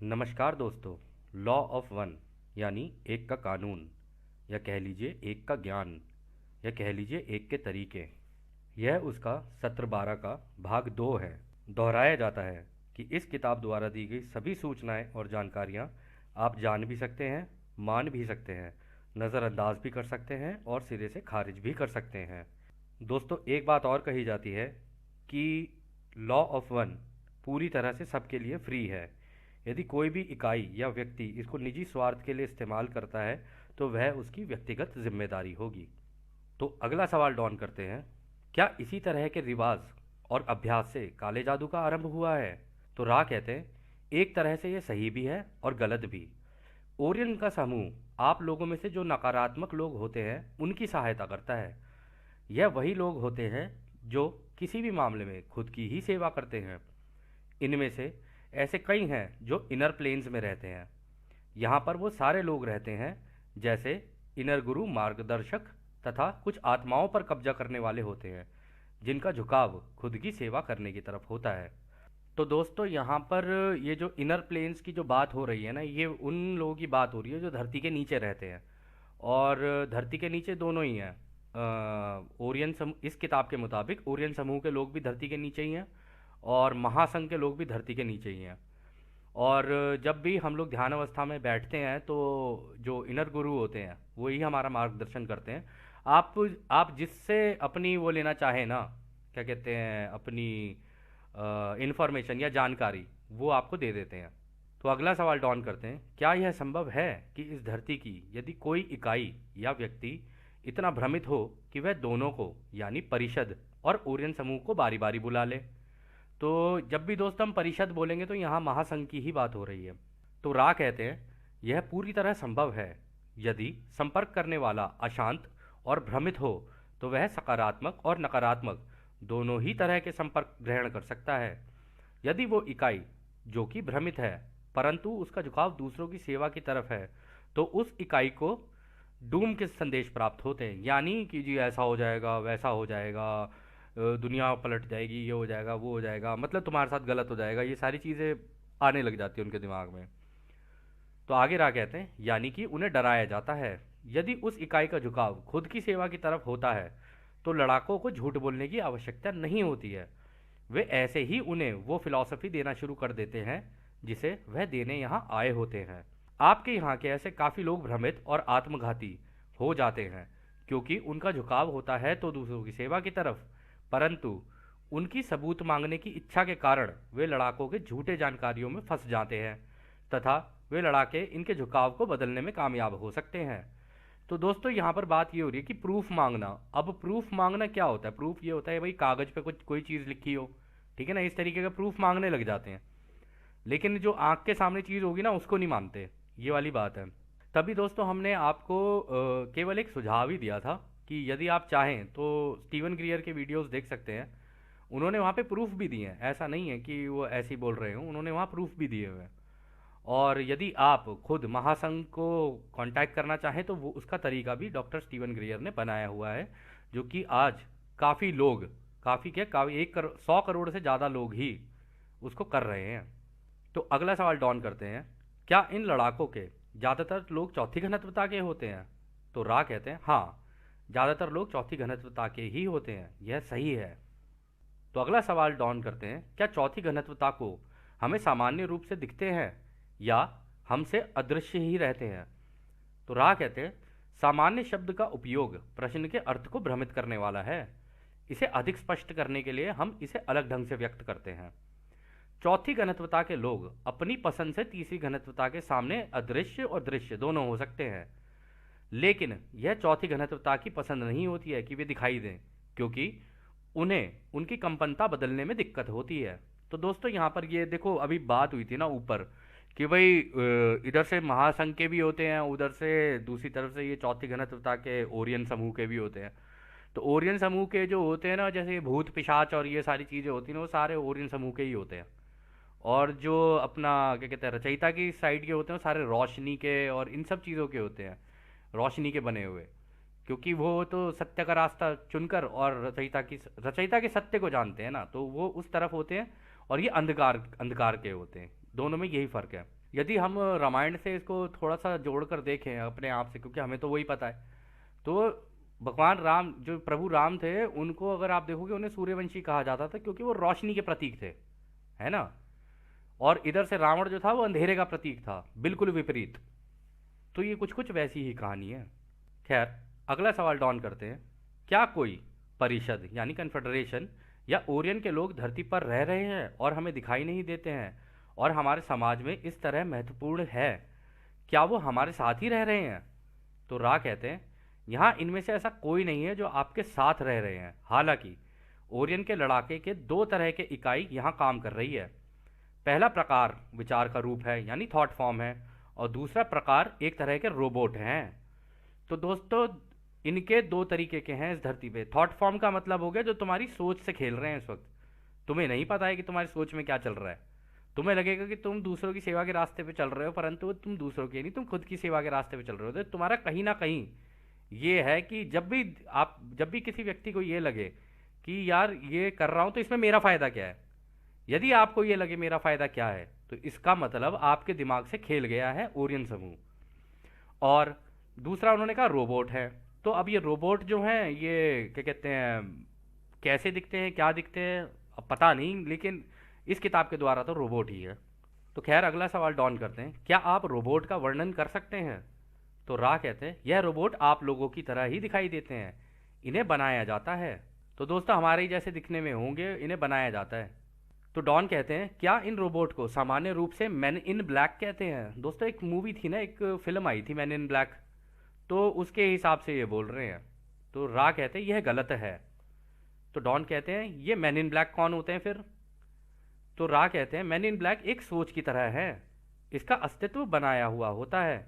नमस्कार दोस्तों। Law of one यानी एक का कानून, या कह लीजिए एक का ज्ञान, या कह लीजिए एक के तरीके, यह उसका सत्र 12 का भाग 2 है। दोहराया जाता है कि इस किताब द्वारा दी गई सभी सूचनाएं और जानकारियां आप जान भी सकते हैं, मान भी सकते हैं, नज़रअंदाज भी कर सकते हैं और सिरे से खारिज भी कर सकते हैं। दोस्तों, एक बात और कही जाती है कि लॉ ऑफ वन पूरी तरह से सबके लिए फ्री है। यदि कोई भी इकाई या व्यक्ति इसको निजी स्वार्थ के लिए इस्तेमाल करता है तो वह उसकी व्यक्तिगत जिम्मेदारी होगी। तो अगला सवाल डॉन करते हैं, क्या इसी तरह के रिवाज और अभ्यास से काले जादू का आरंभ हुआ है? तो रा कहते हैं, एक तरह से यह सही भी है और गलत भी। ओरियन का समूह आप लोगों में से जो नकारात्मक लोग होते हैं उनकी सहायता करता है। यह वही लोग होते हैं जो किसी भी मामले में खुद की ही सेवा करते हैं। इनमें से ऐसे कई हैं जो इनर प्लेन्स में रहते हैं। यहाँ पर वो सारे लोग रहते हैं जैसे इनर गुरु, मार्गदर्शक तथा कुछ आत्माओं पर कब्जा करने वाले होते हैं जिनका झुकाव खुद की सेवा करने की तरफ होता है। तो दोस्तों, यहाँ पर ये जो इनर प्लेन्स की जो बात हो रही है ना, ये उन लोगों की बात हो रही है जो धरती के नीचे रहते हैं। और धरती के नीचे दोनों ही हैं। ओरियन समूह, इस किताब के मुताबिक ओरियन समूह के लोग भी धरती के नीचे ही हैं और महासंघ के लोग भी धरती के नीचे ही हैं। और जब भी हम लोग ध्यान अवस्था में बैठते हैं तो जो इनर गुरु होते हैं वही हमारा मार्गदर्शन करते हैं। आप आप जिससे अपनी वो लेना चाहें ना, क्या कहते हैं, अपनी इंफॉर्मेशन या जानकारी, वो आपको दे देते हैं। तो अगला सवाल डॉन करते हैं, क्या यह संभव है कि इस धरती की यदि कोई इकाई या व्यक्ति इतना भ्रमित हो कि वह दोनों को यानी परिषद और ओरियन समूह को बारी बारी बुला ले? तो जब भी दोस्त हम परिषद बोलेंगे तो यहाँ महासंघ की ही बात हो रही है। तो रा कहते हैं, यह पूरी तरह संभव है। यदि संपर्क करने वाला अशांत और भ्रमित हो तो वह सकारात्मक और नकारात्मक दोनों ही तरह के संपर्क ग्रहण कर सकता है। यदि वो इकाई जो कि भ्रमित है परंतु उसका झुकाव दूसरों की सेवा की तरफ है तो उस इकाई को डूम के संदेश प्राप्त होते हैं, यानी कि जी ऐसा हो जाएगा, वैसा हो जाएगा, दुनिया पलट जाएगी, ये हो जाएगा, वो हो जाएगा, मतलब तुम्हारे साथ गलत हो जाएगा, ये सारी चीज़ें आने लग जाती है उनके दिमाग में। तो आगे रा कहते हैं, यानी कि उन्हें डराया जाता है। यदि उस इकाई का झुकाव खुद की सेवा की तरफ होता है तो लड़ाकों को झूठ बोलने की आवश्यकता नहीं होती है। वे ऐसे ही उन्हें वो फिलॉसफी देना शुरू कर देते हैं जिसे वह देने यहाँ आए होते हैं। आपके यहाँ के ऐसे काफ़ी लोग भ्रमित और आत्मघाती हो जाते हैं क्योंकि उनका झुकाव होता है तो दूसरों की सेवा की तरफ, परंतु उनकी सबूत मांगने की इच्छा के कारण वे लड़ाकों के झूठे जानकारियों में फंस जाते हैं तथा वे लड़ाके इनके झुकाव को बदलने में कामयाब हो सकते हैं। तो दोस्तों, यहाँ पर बात ये हो रही है कि प्रूफ मांगना। अब प्रूफ मांगना क्या होता है? प्रूफ ये होता है भाई कागज पे कुछ कोई चीज़ लिखी हो, ठीक है ना, इस तरीके का प्रूफ मांगने लग जाते हैं। लेकिन जो आंख के सामने चीज़ होगी ना उसको नहीं मानते, ये वाली बात है। तभी दोस्तों हमने आपको केवल एक सुझाव ही दिया था कि यदि आप चाहें तो स्टीवन ग्रियर के वीडियोस देख सकते हैं। उन्होंने वहाँ पे प्रूफ भी दिए हैं, ऐसा नहीं है कि वो ऐसे ही बोल रहे हो, उन्होंने वहाँ प्रूफ भी दिए हुए हैं। और यदि आप खुद महासंघ को कांटेक्ट करना चाहें तो वो उसका तरीका भी डॉक्टर स्टीवन ग्रियर ने बनाया हुआ है, जो कि आज काफ़ी लोग, काफ़ी क्या, काफ़ी 100 करोड़ से ज़्यादा लोग ही उसको कर रहे हैं। तो अगला सवाल डॉन करते हैं, क्या इन लड़ाकों के ज़्यादातर लोग चौथी घनत्वता के होते हैं? तो रा कहते हैं, हाँ, ज़्यादातर लोग चौथी घनत्वता के ही होते हैं, यह सही है। तो अगला सवाल डॉन करते हैं, क्या चौथी घनत्वता को हमें सामान्य रूप से दिखते हैं या हमसे अदृश्य ही रहते हैं? तो रा कहते हैं, सामान्य शब्द का उपयोग प्रश्न के अर्थ को भ्रमित करने वाला है। इसे अधिक स्पष्ट करने के लिए हम इसे अलग ढंग से व्यक्त करते हैं। चौथी घनत्वता के लोग अपनी पसंद से तीसरी घनत्वता के सामने अदृश्य और दृश्य दोनों हो सकते हैं, लेकिन यह चौथी घनत्वता की पसंद नहीं होती है कि वे दिखाई दें, क्योंकि उन्हें उनकी कंपनता बदलने में दिक्कत होती है। तो दोस्तों, यहाँ पर ये देखो, अभी बात हुई थी ना ऊपर कि भाई इधर से महासंघ के भी होते हैं, उधर से दूसरी तरफ से ये चौथी घनत्वता के ओरियन समूह के भी होते हैं। तो ओरियन समूह के जो होते हैं ना, जैसे भूत पिशाच और ये सारी चीज़ें होती हैं, वो सारे ओरियन समूह के ही होते हैं। और जो अपना क्या कहते हैं, रचयिता की साइड के होते हैं, वो सारे रोशनी के और इन सब चीज़ों के होते हैं, रोशनी के बने हुए, क्योंकि वो तो सत्य का रास्ता चुनकर और रचयिता के सत्य को जानते हैं ना, तो वो उस तरफ होते हैं। और ये अंधकार अंधकार के होते हैं, दोनों में यही फ़र्क है। यदि हम रामायण से इसको थोड़ा सा जोड़ कर देखें अपने आप से, क्योंकि हमें तो वही पता है, तो भगवान राम, जो प्रभु राम थे, उनको अगर आप देखोगे उन्हें सूर्यवंशी कहा जाता था, क्योंकि वो रोशनी के प्रतीक थे, है ना। और इधर से रावण जो था वो अंधेरे का प्रतीक था, बिल्कुल विपरीत। तो ये कुछ कुछ वैसी ही कहानी है। खैर, अगला सवाल डॉन करते हैं। क्या कोई परिषद यानी कन्फेडरेशन या ओरियन के लोग धरती पर रह रहे हैं और हमें दिखाई नहीं देते हैं और हमारे समाज में इस तरह महत्वपूर्ण है? क्या वो हमारे साथ ही रह रहे हैं? तो रा कहते हैं, यहाँ इनमें से ऐसा कोई नहीं है जो आपके साथ रह रहे हैं। हालांकि ओरियन के लड़ाके के दो तरह के इकाई यहाँ काम कर रही है। पहला प्रकार विचार का रूप है यानी थॉट फॉर्म है, और दूसरा प्रकार एक तरह के रोबोट हैं। तो दोस्तों, इनके दो तरीके के हैं इस धरती पे। थॉट फॉर्म का मतलब हो गया जो तुम्हारी सोच से खेल रहे हैं इस वक्त। तुम्हें नहीं पता है कि तुम्हारी सोच में क्या चल रहा है। तुम्हें लगेगा कि तुम दूसरों की सेवा के रास्ते पे चल रहे हो, परंतु तुम दूसरों के नहीं, तुम खुद की सेवा के रास्ते पे चल रहे हो। तो तुम्हारा कहीं ना कहीं ये है कि जब भी किसी व्यक्ति को ये लगे कि यार ये कर रहा हूं तो इसमें मेरा फायदा क्या है, यदि आपको ये लगे मेरा फायदा क्या है, तो इसका मतलब आपके दिमाग से खेल गया है ओरियन समूह। और दूसरा उन्होंने कहा रोबोट है। तो अब ये रोबोट जो हैं ये क्या कहते हैं, कैसे दिखते हैं, क्या दिखते हैं, अब पता नहीं, लेकिन इस किताब के द्वारा तो रोबोट ही है। तो खैर, अगला सवाल डॉन करते हैं। क्या आप रोबोट का वर्णन कर सकते हैं? तो रा कहते हैं, यह रोबोट आप लोगों की तरह ही दिखाई देते हैं, इन्हें बनाया जाता है। तो दोस्तों, हमारे ही जैसे दिखने में होंगे, इन्हें बनाया जाता है। तो डॉन कहते हैं, क्या इन रोबोट को सामान्य रूप से मैन इन ब्लैक कहते हैं? दोस्तों, एक मूवी थी ना, एक फिल्म आई थी मैन इन ब्लैक, तो उसके हिसाब से ये बोल रहे हैं। तो रा कहते हैं यह गलत है। तो डॉन कहते हैं, ये मैन इन ब्लैक कौन होते हैं फिर? तो रा कहते हैं, मैन इन ब्लैक एक सोच की तरह है, इसका अस्तित्व बनाया हुआ होता है,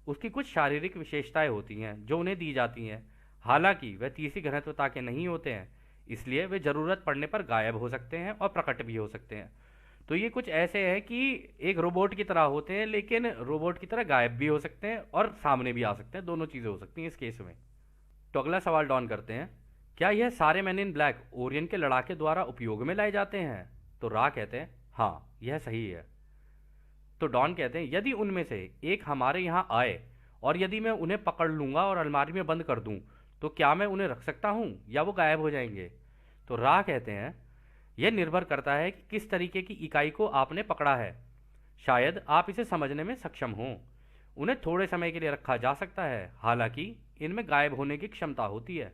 उसकी कुछ शारीरिक विशेषताएं होती हैं जो उन्हें दी जाती हैं। हालांकि वह तीसरी घनत्वता के नहीं होते हैं, इसलिए वे ज़रूरत पड़ने पर गायब हो सकते हैं और प्रकट भी हो सकते हैं। तो ये कुछ ऐसे हैं कि एक रोबोट की तरह होते हैं, लेकिन रोबोट की तरह गायब भी हो सकते हैं और सामने भी आ सकते हैं, दोनों चीज़ें हो सकती हैं इस केस में। तो अगला सवाल डॉन करते हैं, क्या यह सारे मैन इन ब्लैक ओरियन के लड़ाके द्वारा उपयोग में लाए जाते हैं? तो रा कहते हैं, हाँ, यह सही है। तो डॉन कहते हैं, यदि उनमें से एक हमारे यहाँ आए और यदि मैं उन्हें पकड़ लूँगा और अलमारी में बंद कर दूँ, तो क्या मैं उन्हें रख सकता हूँ या वो गायब हो जाएंगे? तो रा कहते हैं, यह निर्भर करता है कि किस तरीके की इकाई को आपने पकड़ा है। शायद आप इसे समझने में सक्षम हों। उन्हें थोड़े समय के लिए रखा जा सकता है, हालांकि इनमें गायब होने की क्षमता होती है।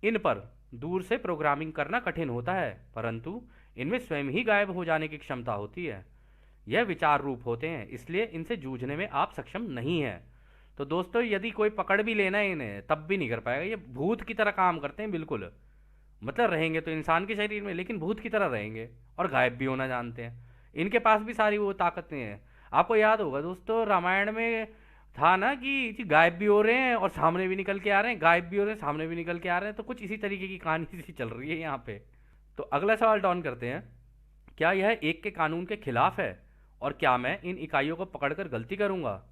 इन पर दूर से प्रोग्रामिंग करना कठिन होता है, परंतु इनमें स्वयं ही गायब हो जाने की क्षमता होती है। यह विचार रूप होते हैं, इसलिए इनसे जूझने में आप सक्षम नहीं हैं। तो दोस्तों, यदि कोई पकड़ भी लेना है इन्हें, तब भी नहीं कर पाएगा। ये भूत की तरह काम करते हैं बिल्कुल। मतलब रहेंगे तो इंसान के शरीर में, लेकिन भूत की तरह रहेंगे और गायब भी होना जानते हैं। इनके पास भी सारी वो ताकतें हैं। आपको याद होगा दोस्तों, रामायण में था ना कि जी गायब भी हो रहे हैं और सामने भी निकल के आ रहे हैं, गायब भी हो रहे हैं, सामने भी निकल के आ रहे हैं। तो कुछ इसी तरीके की कहानी सी चल रही है यहाँ पे। तो अगला सवाल डॉन करते हैं, क्या यह एक के कानून के खिलाफ है और क्या मैं इन इकाइयों को पकड़कर गलती करूंगा?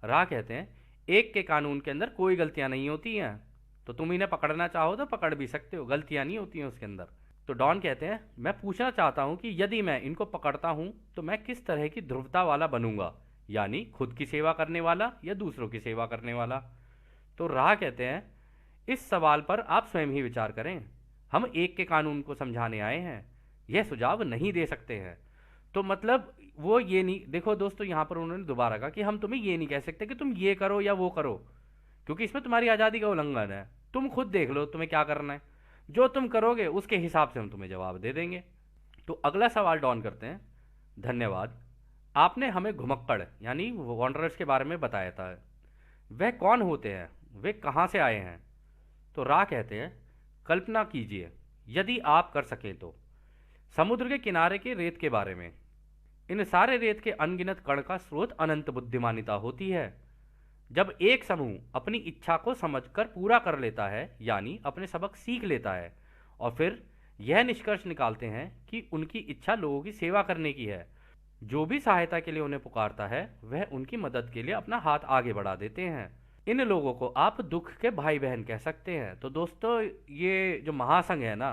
रा कहते हैं, एक के कानून के अंदर कोई गलतियां नहीं होती हैं, तो तुम इन्हें पकड़ना चाहो तो पकड़ भी सकते हो, गलतियां नहीं होती हैं उसके अंदर। तो डॉन कहते हैं, मैं पूछना चाहता हूं कि यदि मैं इनको पकड़ता हूं तो मैं किस तरह की ध्रुवता वाला बनूंगा, यानी खुद की सेवा करने वाला या दूसरों की सेवा करने वाला? तो राह कहते हैं, इस सवाल पर आप स्वयं ही विचार करें। हम एक के कानून को समझाने आए हैं, यह सुझाव नहीं दे सकते हैं। तो मतलब वो ये नहीं, देखो दोस्तों, यहाँ पर उन्होंने दोबारा कहा कि हम तुम्हें ये नहीं कह सकते कि तुम ये करो या वो करो, क्योंकि इसमें तुम्हारी आज़ादी का उल्लंघन है। तुम खुद देख लो तुम्हें क्या करना है, जो तुम करोगे उसके हिसाब से हम तुम्हें जवाब दे देंगे। तो अगला सवाल डॉन करते हैं, धन्यवाद, आपने हमें घुमक्कड़ यानी वॉन्डरर्स के बारे में बताया था। वह कौन होते हैं, वे कहाँ से आए हैं? तो रा कहते हैं, कल्पना कीजिए, यदि आप कर सकें तो, समुद्र के किनारे के रेत के बारे में। इन सारे रेत के अनगिनत कण का स्रोत अनंत बुद्धिमानिता होती है। जब एक समूह अपनी इच्छा को समझकर पूरा कर लेता है, यानी अपने सबक सीख लेता है, और फिर यह निष्कर्ष निकालते हैं कि उनकी इच्छा लोगों की सेवा करने की है, जो भी सहायता के लिए उन्हें पुकारता है वह उनकी मदद के लिए अपना हाथ आगे बढ़ा देते हैं। इन लोगों को आप दुख के भाई बहन कह सकते हैं। तो दोस्तों, ये जो महासंघ है ना,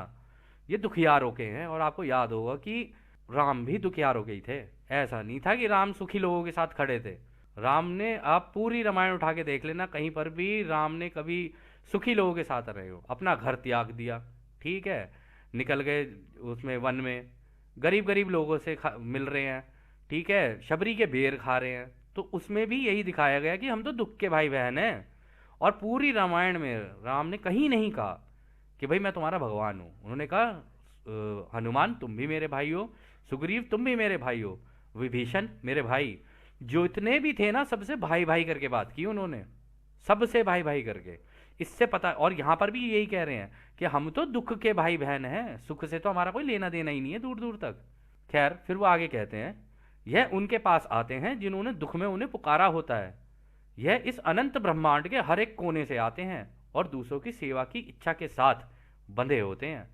ये दुखियारों के हैं। और आपको याद होगा कि राम भी दुखियार हो गई थे। ऐसा नहीं था कि राम सुखी लोगों के साथ खड़े थे। राम ने, आप पूरी रामायण उठा के देख लेना, कहीं पर भी राम ने कभी सुखी लोगों के साथ रहे हो। अपना घर त्याग दिया, ठीक है, निकल गए उसमें वन में, गरीब गरीब लोगों से मिल रहे हैं, ठीक है, शबरी के बेर खा रहे हैं। तो उसमें भी यही दिखाया गया कि हम तो दुख के भाई बहन हैं। और पूरी रामायण में राम ने कहीं नहीं कहा कि भाई मैं तुम्हारा भगवान हूँ। उन्होंने कहा हनुमान तुम भी मेरे भाई हो, सुग्रीव तुम भी मेरे भाई हो, विभीषण मेरे भाई, जो इतने भी थे ना सबसे भाई भाई करके बात की उन्होंने, सबसे भाई भाई करके। इससे पता, और यहाँ पर भी यही कह रहे हैं कि हम तो दुख के भाई बहन हैं, सुख से तो हमारा कोई लेना देना ही नहीं है दूर दूर तक। खैर, फिर वो आगे कहते हैं, यह उनके पास आते हैं जिन्होंने दुख में उन्हें पुकारा होता है। यह इस अनंत ब्रह्मांड के हर एक कोने से आते हैं और दूसरों की सेवा की इच्छा के साथ बंधे होते हैं।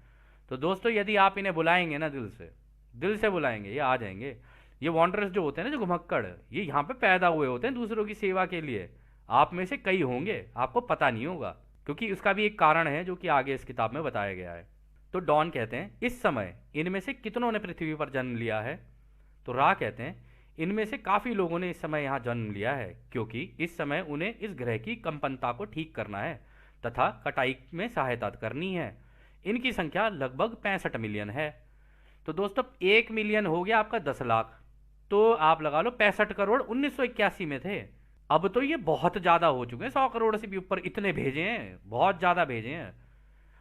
तो दोस्तों, यदि आप इन्हें बुलाएंगे ना दिल से बुलाएंगे, ये आ जाएंगे। ये वॉन्डरर्स जो होते हैं ना, जो घुमक्कड़, ये यहाँ पे पैदा हुए होते हैं दूसरों की सेवा के लिए। आप में से कई होंगे, आपको पता नहीं होगा, क्योंकि उसका भी एक कारण है जो कि आगे इस किताब में बताया गया है। तो डॉन कहते हैं, इस समय इनमें से कितनों ने पृथ्वी पर जन्म लिया है? तो रा कहते हैं, इनमें से काफ़ी लोगों ने इस समय यहाँ जन्म लिया है, क्योंकि इस समय उन्हें इस ग्रह की कंपनता को ठीक करना है तथा कटाई में सहायता करनी है। इनकी संख्या लगभग 65 मिलियन है। तो दोस्तों, 1 मिलियन हो गया आपका 10 लाख, तो आप लगा लो 65 करोड़ 1981 में थे। अब तो ये बहुत ज़्यादा हो चुके हैं, 100 करोड़ से भी ऊपर इतने भेजे हैं, बहुत ज़्यादा भेजे हैं।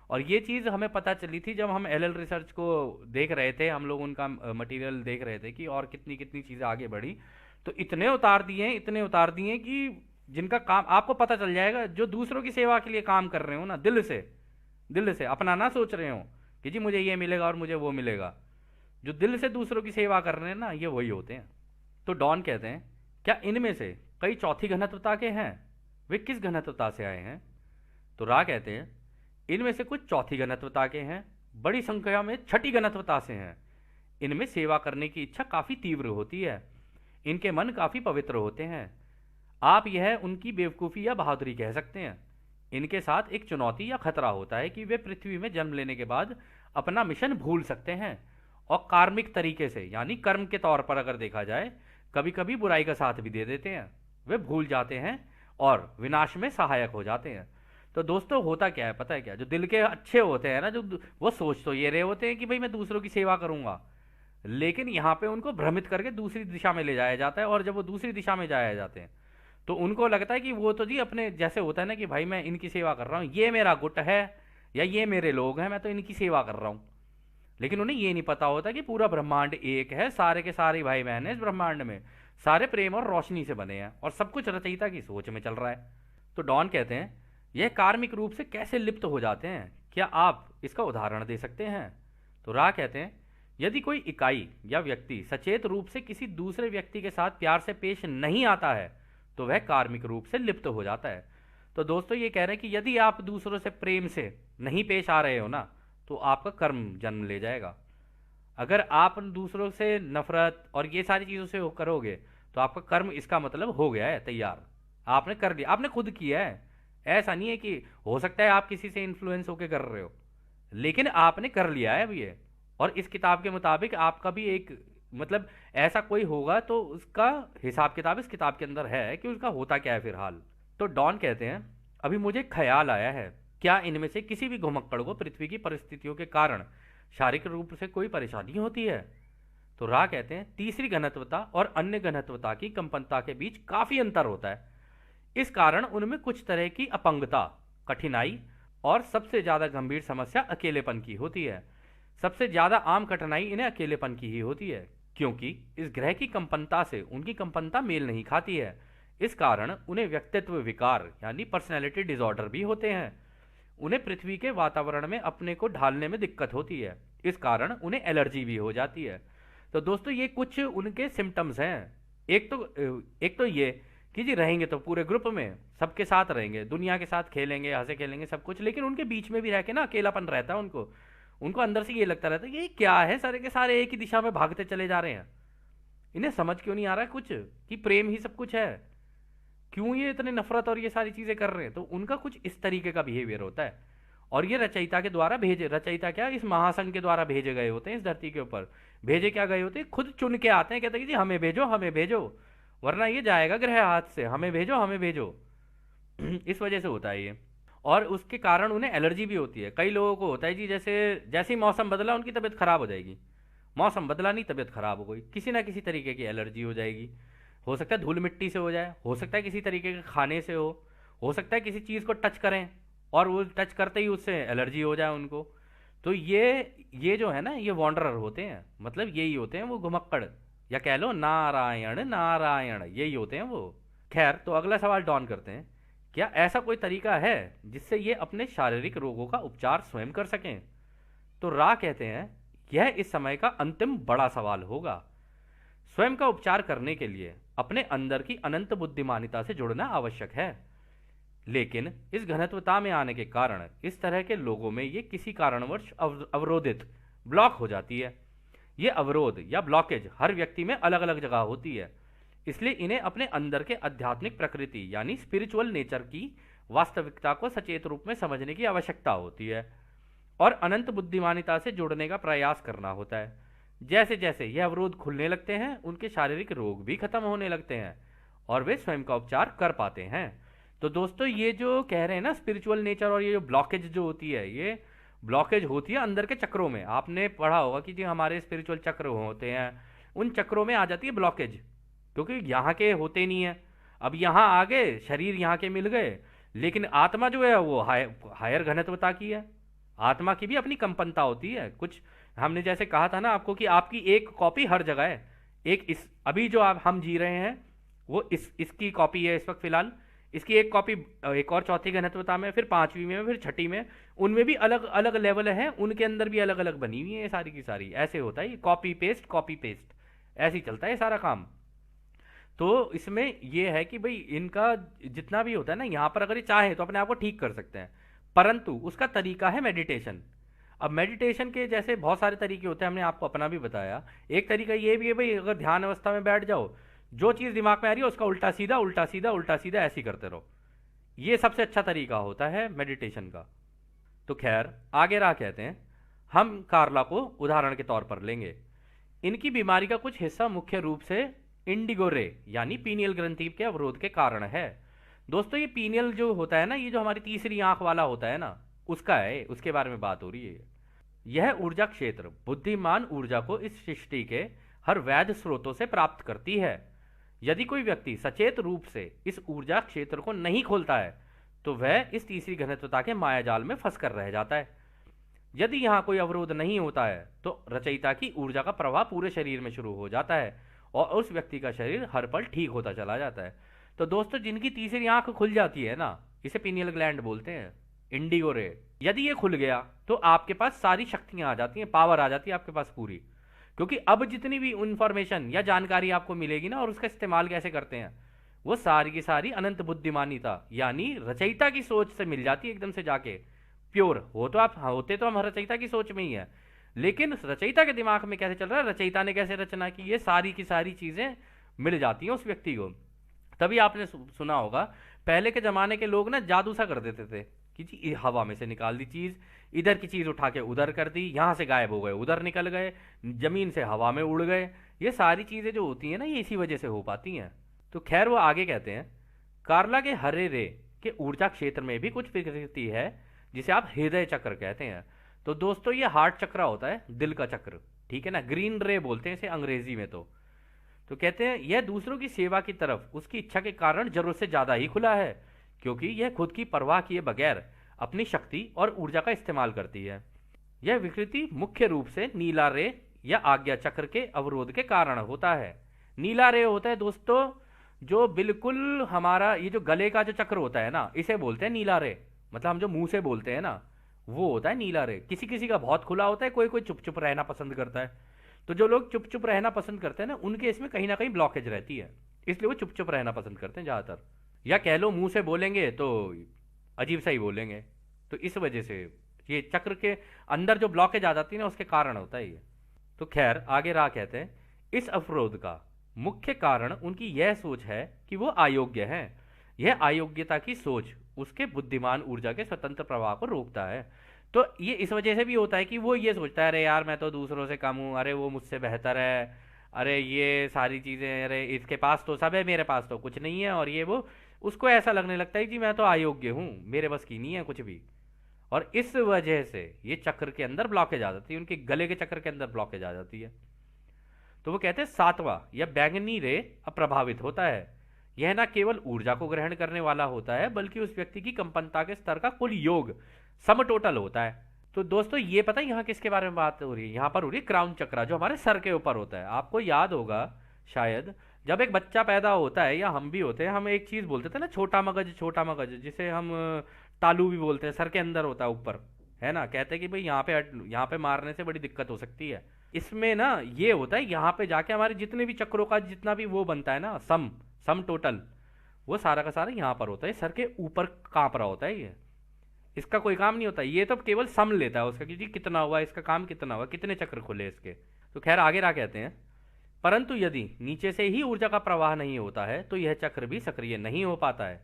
और ये चीज़ हमें पता चली थी जब हम एलएल रिसर्च को देख रहे थे, हम लोग उनका मटेरियल देख रहे थे कि और कितनी कितनी चीज़ें आगे बढ़ी। तो इतने उतार दिए हैं, इतने उतार दिए हैं कि जिनका काम आपको पता चल जाएगा, जो दूसरों की सेवा के लिए काम कर रहे हो ना, दिल से अपना ना सोच रहे हो कि जी मुझे ये मिलेगा और मुझे वो मिलेगा, जो दिल से दूसरों की सेवा कर रहे हैं ना, ये वही होते हैं। तो डॉन कहते हैं, क्या इनमें से कई चौथी घनत्वता के हैं? वे किस घनत्वता से आए हैं? तो रा कहते हैं, इनमें से कुछ चौथी घनत्वता के हैं, बड़ी संख्या में छठी घनत्वता से हैं। इनमें सेवा करने की इच्छा काफ़ी तीव्र होती है, इनके मन काफ़ी पवित्र होते हैं। आप यह उनकी बेवकूफ़ी या बहादुरी कह सकते हैं। इनके साथ एक चुनौती या खतरा होता है कि वे पृथ्वी में जन्म लेने के बाद अपना मिशन भूल सकते हैं और कार्मिक तरीके से, यानी कर्म के तौर पर अगर देखा जाए, कभी कभी बुराई का साथ भी दे देते हैं। वे भूल जाते हैं और विनाश में सहायक हो जाते हैं। तो दोस्तों, होता क्या है पता है क्या? जो दिल के अच्छे होते हैं ना, जो वो सोच तो ये रहे होते हैं कि भाई मैं दूसरों की सेवा करूंगा, लेकिन यहाँ पे उनको भ्रमित करके दूसरी दिशा में ले जाया जाता है। और जब वो दूसरी दिशा में जाया जाते हैं तो उनको लगता है कि वो तो जी अपने जैसे होता है ना, कि भाई मैं इनकी सेवा कर रहा हूँ, ये मेरा गुट है या ये मेरे लोग हैं, मैं तो इनकी सेवा कर रहा हूँ। लेकिन उन्हें ये नहीं पता होता कि पूरा ब्रह्मांड एक है, सारे के सारे भाई बहन हैं इस ब्रह्मांड में, सारे प्रेम और रोशनी से बने हैं और सब कुछ रचयिता की सोच में चल रहा है। तो डॉन कहते हैं, यह कार्मिक रूप से कैसे लिप्त हो जाते हैं, क्या आप इसका उदाहरण दे सकते हैं? तो रा कहते हैं, यदि कोई इकाई या व्यक्ति सचेत रूप से किसी दूसरे व्यक्ति के साथ प्यार से पेश नहीं आता है तो वह कार्मिक रूप से लिप्त हो जाता है। तो दोस्तों, ये कह रहे हैं कि यदि आप दूसरों से प्रेम से नहीं पेश आ रहे हो ना, तो आपका कर्म जन्म ले जाएगा। अगर आप दूसरों से नफरत और ये सारी चीज़ों से करोगे तो आपका कर्म, इसका मतलब हो गया है तैयार, आपने कर लिया, आपने खुद किया है। ऐसा नहीं है कि हो सकता है आप किसी से इन्फ्लुएंस होकर कर रहे हो, लेकिन आपने कर लिया है अभी ये। और इस किताब के मुताबिक आपका भी एक, मतलब ऐसा कोई होगा तो उसका हिसाब किताब इस किताब के अंदर है कि उसका होता क्या है फिर हाल। तो डॉन कहते हैं, अभी मुझे ख्याल आया है, क्या इनमें से किसी भी घुमक्कड़ को पृथ्वी की परिस्थितियों के कारण शारीरिक रूप से कोई परेशानी होती है? तो रा कहते हैं, तीसरी घनत्वता और अन्य घनत्वता की कंपनता के बीच काफी अंतर होता है। इस कारण उनमें कुछ तरह की अपंगता, कठिनाई और सबसे ज्यादा गंभीर समस्या अकेलेपन की होती है। सबसे ज्यादा आम कठिनाई इन्हें अकेलेपन की ही होती है, क्योंकि इस ग्रह की कंपनता से उनकी कंपनता मेल नहीं खाती है। इस कारण उन्हें व्यक्तित्व विकार यानी पर्सनैलिटी डिसऑर्डर भी होते हैं। उन्हें पृथ्वी के वातावरण में अपने को ढालने में दिक्कत होती है। इस कारण उन्हें एलर्जी भी हो जाती है। तो दोस्तों, ये कुछ उनके सिम्टम्स हैं। एक तो ये कि जी रहेंगे तो पूरे ग्रुप में सबके साथ रहेंगे, दुनिया के साथ खेलेंगे, हंसे खेलेंगे सब कुछ, लेकिन उनके बीच में भी रह के ना अकेलापन रहता है उनको। उनको अंदर से ये लगता रहता है कि ये क्या है, सारे के सारे एक ही दिशा में भागते चले जा रहे हैं, इन्हें समझ क्यों नहीं आ रहा है कुछ कि प्रेम ही सब कुछ है, क्यों ये इतने नफरत और ये सारी चीजें कर रहे हैं। तो उनका कुछ इस तरीके का बिहेवियर होता है। और ये रचयिता के द्वारा भेजे, रचयिता क्या, इस महासंघ के द्वारा भेजे गए होते हैं इस धरती के ऊपर। भेजे क्या गए होते हैं, खुद चुन के आते हैं, कहते हैं कि जी हमें भेजो हमें भेजो, वरना ये जाएगा ग्रह हाथ से, हमें भेजो हमें भेजो। इस वजह से होता है ये। और उसके कारण उन्हें एलर्जी भी होती है। कई लोगों को होता है जी, जैसे जैसे ही मौसम बदला उनकी तबीयत खराब हो जाएगी, मौसम बदला नहीं तबीयत खराब हो गई, किसी ना किसी तरीके की एलर्जी हो जाएगी। हो सकता है धूल मिट्टी से हो जाए, हो सकता है किसी तरीके के खाने से हो सकता है किसी चीज़ को टच करें और वो टच करते ही उससे एलर्जी हो जाए उनको। तो ये जो है ना, ये वॉन्डरर होते हैं, मतलब यही होते हैं वो घुमक्कड़, या कह लो नारायण नारायण, यही होते हैं वो। खैर, तो अगला सवाल डॉन करते हैं, क्या ऐसा कोई तरीका है जिससे ये अपने शारीरिक रोगों का उपचार स्वयं कर सकें? तो रा कहते हैं, यह इस समय का अंतिम बड़ा सवाल होगा। स्वयं का उपचार करने के लिए अपने अंदर की अनंत बुद्धिमानिता से जुड़ना आवश्यक है। लेकिन इस घनत्वता में आने के कारण इस तरह के लोगों में ये किसी कारणवश अवरोधित, ब्लॉक हो जाती है। ये अवरोध या ब्लॉकेज हर व्यक्ति में अलग अलग जगह होती है, इसलिए इन्हें अपने अंदर के आध्यात्मिक प्रकृति यानी स्पिरिचुअल नेचर की वास्तविकता को सचेत रूप में समझने की आवश्यकता होती है और अनंत बुद्धिमानिता से जुड़ने का प्रयास करना होता है। जैसे जैसे ये अवरोध खुलने लगते हैं, उनके शारीरिक रोग भी खत्म होने लगते हैं और वे स्वयं का उपचार कर पाते हैं। तो दोस्तों, ये जो कह रहे हैं ना स्पिरिचुअल नेचर, और ये जो ब्लॉकेज जो होती है, ये ब्लॉकेज होती है अंदर के चक्रों में। आपने पढ़ा होगा कि जो हमारे स्पिरिचुअल चक्र होते हैं, उन चक्रों में आ जाती है ब्लॉकेज, क्योंकि यहाँ के होते नहीं है। अब यहाँ आ गए, शरीर यहाँ के मिल गए, लेकिन आत्मा जो है वो हायर घनत्वता की है। आत्मा की भी अपनी कंपनता होती है कुछ। हमने जैसे कहा था ना आपको कि आपकी एक कॉपी हर जगह है। एक इस अभी जो आप हम जी रहे हैं वो इसकी कॉपी है इस वक्त फिलहाल, इसकी एक कॉपी एक और चौथी घनत्वता में, फिर पांचवी में, फिर छठी में, उनमें भी अलग अलग लेवल हैं, उनके अंदर भी अलग अलग बनी हुई है सारी की सारी। ऐसे होता है, कॉपी पेस्ट ऐसे ही चलता है सारा काम। तो इसमें यह है कि भाई इनका जितना भी होता है ना, यहाँ पर अगर ये चाहे तो अपने आप को ठीक कर सकते हैं, परंतु उसका तरीका है मेडिटेशन। अब मेडिटेशन के जैसे बहुत सारे तरीके होते हैं, हमने आपको अपना भी बताया। एक तरीका ये भी है भाई, अगर ध्यान अवस्था में बैठ जाओ, जो चीज़ दिमाग में आ रही है उसका उल्टा सीधा उल्टा सीधा उल्टा सीधा ऐसे ही करते रहो। ये सबसे अच्छा तरीका होता है मेडिटेशन का। तो खैर, आगे रहा कहते हैं, हम कार्ला को उदाहरण के तौर पर लेंगे। इनकी बीमारी का कुछ हिस्सा मुख्य रूप से इंडिगो रे यानी पीनियल ग्रंथि के अवरोध के कारण है। दोस्तों, ये पीनियल जो होता है ना, ये जो हमारी तीसरी आंख वाला होता है ना, उसका है, उसके बारे में बात हो रही है। यह ऊर्जा क्षेत्र बुद्धिमान ऊर्जा को इस सृष्टि के हर वैध स्रोतों से प्राप्त करती है। यदि कोई व्यक्ति सचेत रूप से इस ऊर्जा क्षेत्र को नहीं खोलता है तो वह इस तीसरी घनत्वता के मायाजाल में फंस कर रह जाता है। यदि यहाँ कोई अवरोध नहीं होता है तो रचयिता की ऊर्जा का प्रवाह पूरे शरीर में शुरू हो जाता है और उस व्यक्ति का शरीर हर पल ठीक होता चला जाता है। तो दोस्तों, जिनकी तीसरी आंख खुल जाती है ना, इसे पीनियल ग्लैंड बोलते हैं, इंडिगो रे, यदि ये खुल गया तो आपके पास सारी शक्तियां आ जाती हैं, पावर आ जाती है आपके पास पूरी। क्योंकि अब जितनी भी इंफॉर्मेशन या जानकारी आपको मिलेगी ना, और उसका इस्तेमाल कैसे करते हैं, वो सारी की सारी अनंत बुद्धिमानिता यानी रचयिता की सोच से मिल जाती है एकदम से जाके। प्योर हो तो आप होते तो हम रचयिता की सोच में ही है, लेकिन रचयिता के दिमाग में कैसे चल रहा है, रचयिता ने कैसे रचना की, ये सारी की सारी चीजें मिल जाती हैं उस व्यक्ति को। तभी आपने सुना होगा पहले के जमाने के लोग ना जादू सा कर देते थे कि जी हवा में से निकाल दी चीज, इधर की चीज उठा के उधर कर दी, यहां से गायब हो गए उधर निकल गए, जमीन से हवा में उड़ गए। ये सारी चीजें जो होती हैं ना, ये इसी वजह से हो पाती हैं। तो खैर, वो आगे कहते हैं, कार्ला के हरे रे के ऊर्जा क्षेत्र में भी कुछ विकृति है जिसे आप हृदय चक्र कहते हैं। तो दोस्तों, ये हार्ट चक्र होता है, दिल का चक्र, ठीक है ना, ग्रीन रे बोलते हैं इसे अंग्रेजी में। तो कहते हैं यह दूसरों की सेवा की तरफ उसकी इच्छा के कारण जरूरत से ज्यादा ही खुला है, क्योंकि यह खुद की परवाह किए बगैर अपनी शक्ति और ऊर्जा का इस्तेमाल करती है। यह विकृति मुख्य रूप से नीला रे या आज्ञा चक्र के अवरोध के कारण होता है। नीला रे होता है दोस्तों, जो बिल्कुल हमारा ये जो गले का जो चक्र होता है ना, इसे बोलते हैं नीला रे। मतलब हम जो मुंह से बोलते हैं ना, वो होता है नीला रे। किसी किसी का बहुत खुला होता है, कोई कोई चुप चुप रहना पसंद करता है। तो जो लोग चुप चुप रहना पसंद करते हैं ना, उनके इसमें कहीं ना कहीं ब्लॉकेज रहती है, इसलिए वो चुप चुप रहना पसंद करते हैं ज्यादातर। या कह लो मुंह से बोलेंगे तो अजीब सा ही बोलेंगे। तो इस वजह से ये चक्र के अंदर जो ब्लॉकेज आ जाती है ना, उसके कारण होता है ये। तो खैर, आगे रहा कहते हैं, इस अवरोध का मुख्य कारण उनकी यह सोच है कि वो अयोग्य हैं। यह अयोग्यता की सोच उसके बुद्धिमान ऊर्जा के स्वतंत्र प्रवाह को रोकता है। तो ये इस वजह से भी होता है कि वो ये सोचता है, अरे यार मैं तो दूसरों से कम हूँ, अरे वो मुझसे बेहतर है, अरे ये सारी चीज़ें, अरे इसके पास तो सब है, मेरे पास तो कुछ नहीं है, और ये वो, उसको ऐसा लगने लगता है कि मैं तो अयोग्य हूँ, मेरे बस की नहीं है कुछ भी। और इस वजह से ये चक्र के अंदर ब्लॉकेज आ जाती है, उनके गले के चक्र के अंदर ब्लॉकेज आ जाती है। तो वो कहते हैं सातवां या बैंगनी रे अप्रभावित होता है। यह ना केवल ऊर्जा को ग्रहण करने वाला होता है, बल्कि उस व्यक्ति की कंपनता के स्तर का कुल योग सम टोटल होता है। तो दोस्तों ये पता है यहाँ किसके बारे में बात हो रही है? यहाँ पर हो रही है क्राउन चक्रा, जो हमारे सर के ऊपर होता है। आपको याद होगा शायद, जब एक बच्चा पैदा होता है या हम भी होते हैं, हम एक चीज बोलते थे ना, छोटा मगज, छोटा मगज, जिसे हम तालू भी बोलते हैं, सर के अंदर होता है ऊपर, है ना। कहते हैं कि भाई यहाँ पे मारने से बड़ी दिक्कत हो सकती है। इसमें ना ये होता है, यहाँ पे जाके हमारे जितने भी चक्रों का जितना भी वो बनता है ना, सम सम टोटल, वो सारा का सारा यहाँ पर होता है, सर के ऊपर कांप रहा होता है ये। इसका कोई काम नहीं होता, ये तो केवल सम लेता है उसका कि जी कितना हुआ, इसका काम कितना हुआ, कितने चक्र खुले इसके। तो खैर आगे क्या कहते हैं, परंतु यदि नीचे से ही ऊर्जा का प्रवाह नहीं होता है तो यह चक्र भी सक्रिय नहीं हो पाता है।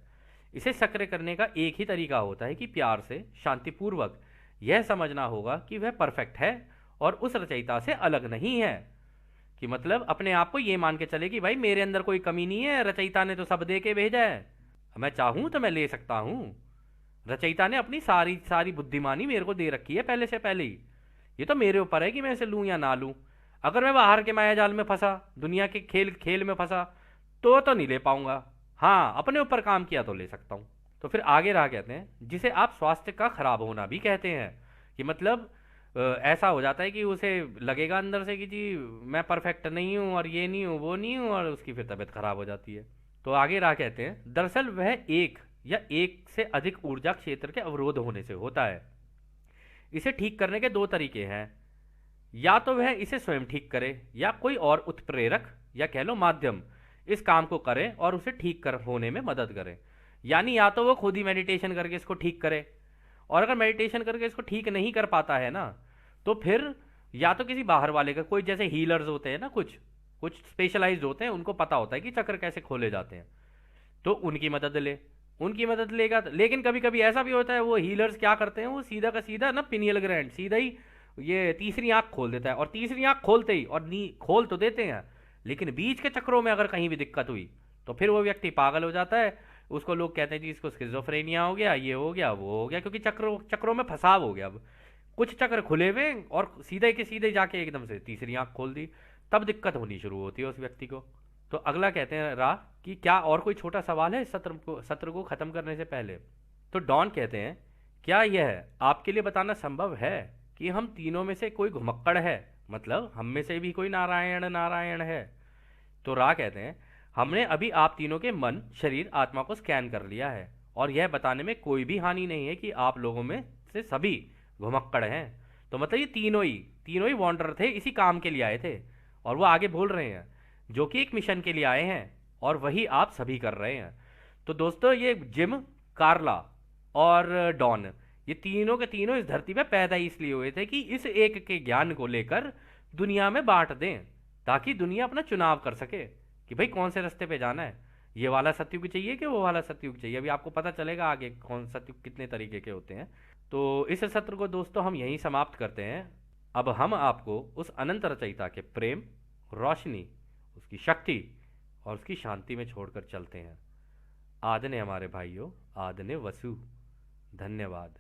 इसे सक्रिय करने का एक ही तरीका होता है कि प्यार से, शांतिपूर्वक यह समझना होगा कि वह परफेक्ट है और उस रचयिता से अलग नहीं है। कि मतलब अपने आप को ये मान के चले कि भाई मेरे अंदर कोई कमी नहीं है, रचयिता ने तो सब दे के भेजा है, मैं चाहूं तो मैं ले सकता हूं। रचयिता ने अपनी सारी सारी बुद्धिमानी मेरे को दे रखी है पहले से पहले ही। ये तो मेरे ऊपर है कि मैं इसे लूं या ना लूं। अगर मैं बाहर के माया जाल में फंसा, दुनिया के खेल खेल में फंसा, तो नहीं ले पाऊंगा। हाँ, अपने ऊपर काम किया तो ले सकता हूं। तो फिर आगे रहा कहते हैं, जिसे आप स्वास्थ्य का खराब होना भी कहते हैं। कि मतलब ऐसा हो जाता है कि उसे लगेगा अंदर से कि जी मैं परफेक्ट नहीं हूँ, और ये नहीं हूँ, वो नहीं हूँ, और उसकी फिर तबीयत खराब हो जाती है। तो आगे रहा कहते हैं, दरअसल वह एक या एक से अधिक ऊर्जा क्षेत्र के अवरोध होने से होता है। इसे ठीक करने के दो तरीके हैं, या तो वह इसे स्वयं ठीक करे, या कोई और उत्प्रेरक या कह लो माध्यम इस काम को करे और उसे ठीक कर होने में मदद करे। यानी या तो वो खुद ही मेडिटेशन करके इसको ठीक करे, और अगर मेडिटेशन करके इसको ठीक नहीं कर पाता है ना, तो फिर या तो किसी बाहर वाले का, कोई जैसे हीलर्स होते हैं ना, कुछ कुछ स्पेशलाइज्ड होते हैं, उनको पता होता है कि चक्र कैसे खोले जाते हैं, तो उनकी मदद ले, उनकी मदद लेगा। लेकिन कभी कभी ऐसा भी होता है, वो हीलर्स क्या करते हैं, वो सीधा का सीधा ना पिनियल ग्रैंड सीधा ही ये तीसरी आंख खोल देता है, और तीसरी आंख खोलते ही, और नी खोल तो देते हैं, लेकिन बीच के चक्रों में अगर कहीं भी दिक्कत हुई तो फिर वो व्यक्ति पागल हो जाता है। उसको लोग कहते हैं जी इसको स्किज़ोफ्रेनिया हो गया, ये हो गया, वो हो गया, क्योंकि चक्रों में फंसाव हो गया। अब कुछ चक्र खुले हुए और सीधे के सीधे जाके एकदम से तीसरी आंख खोल दी, तब दिक्कत होनी शुरू होती है उस व्यक्ति को। तो अगला कहते हैं रा, कि क्या और कोई छोटा सवाल है इस सत्र को खत्म करने से पहले? तो डॉन कहते हैं, क्या यह आपके लिए बताना संभव है कि हम तीनों में से कोई घुमक्कड़ है, मतलब हम में से भी कोई नारायण नारायण है? तो रा कहते हैं, हमने अभी आप तीनों के मन, शरीर, आत्मा को स्कैन कर लिया है, और यह बताने में कोई भी हानि नहीं है कि आप लोगों में से सभी घुमक्कड़ हैं। तो मतलब ये तीनों ही वॉन्डर थे, इसी काम के लिए आए थे, और वो आगे बोल रहे हैं जो कि एक मिशन के लिए आए हैं, और वही आप सभी कर रहे हैं। तो दोस्तों ये जिम, कार्ला और डॉन, ये तीनों के तीनों इस धरती पे पैदा ही इसलिए हुए थे कि इस एक के ज्ञान को लेकर दुनिया में बांट दें, ताकि दुनिया अपना चुनाव कर सके कि भाई कौन से रास्ते पे जाना है, ये वाला सतयुग चाहिए कि वो वाला सतयुग चाहिए। अभी आपको पता चलेगा आगे कौन सतयुग कितने तरीके के होते हैं। तो इस सत्र को दोस्तों हम यहीं समाप्त करते हैं। अब हम आपको उस अनंत रचयिता के प्रेम, रोशनी, उसकी शक्ति और उसकी शांति में छोड़कर चलते हैं। आदने हमारे भाइयों, आदने वसु। धन्यवाद।